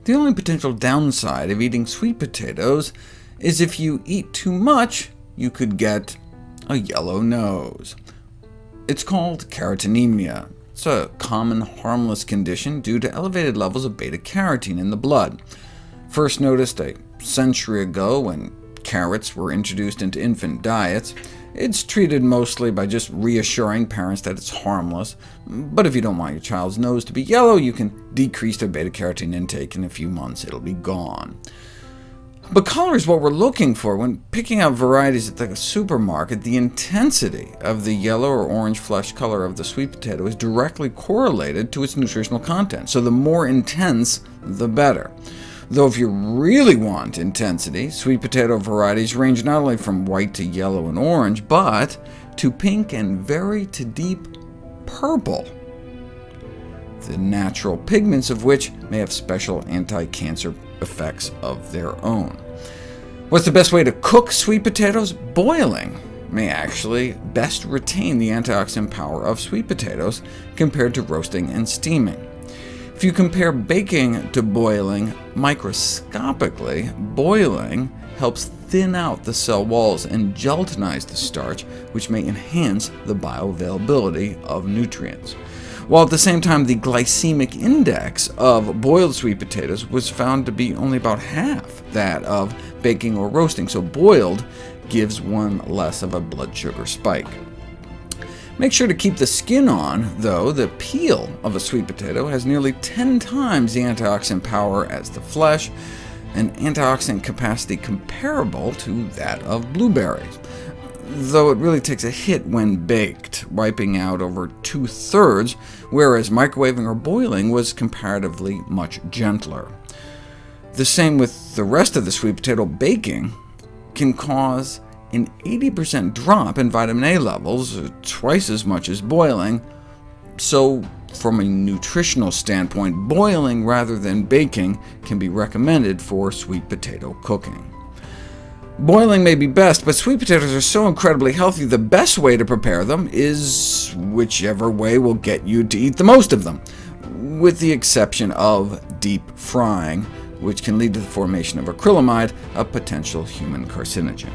The only potential downside of eating sweet potatoes is if you eat too much, you could get a yellow nose. It's called carotenemia. It's a common harmless condition due to elevated levels of beta-carotene in the blood. First noticed a century ago when carrots were introduced into infant diets. It's treated mostly by just reassuring parents that it's harmless, but if you don't want your child's nose to be yellow, you can decrease their beta-carotene intake. In a few months, it'll be gone. But color is what we're looking for. When picking out varieties at the supermarket, the intensity of the yellow or orange flesh color of the sweet potato is directly correlated to its nutritional content, so the more intense, the better. Though if you really want intensity, sweet potato varieties range not only from white to yellow and orange, but to pink and very to deep purple, the natural pigments of which may have special anti-cancer effects of their own. What's the best way to cook sweet potatoes? Boiling may actually best retain the antioxidant power of sweet potatoes compared to roasting and steaming. If you compare baking to boiling, microscopically, boiling helps thin out the cell walls and gelatinize the starch, which may enhance the bioavailability of nutrients. While at the same time the glycemic index of boiled sweet potatoes was found to be only about half that of baking or roasting, so boiled gives one less of a blood sugar spike. Make sure to keep the skin on, though. The peel of a sweet potato has nearly 10 times the antioxidant power as the flesh, an antioxidant capacity comparable to that of blueberries, though it really takes a hit when baked, wiping out over 2/3, whereas microwaving or boiling was comparatively much gentler. The same with the rest of the sweet potato. Baking can cause an 80% drop in vitamin A levels, twice as much as boiling, so from a nutritional standpoint, boiling rather than baking can be recommended for sweet potato cooking. Boiling may be best, but sweet potatoes are so incredibly healthy, the best way to prepare them is whichever way will get you to eat the most of them, with the exception of deep frying, which can lead to the formation of acrylamide, a potential human carcinogen.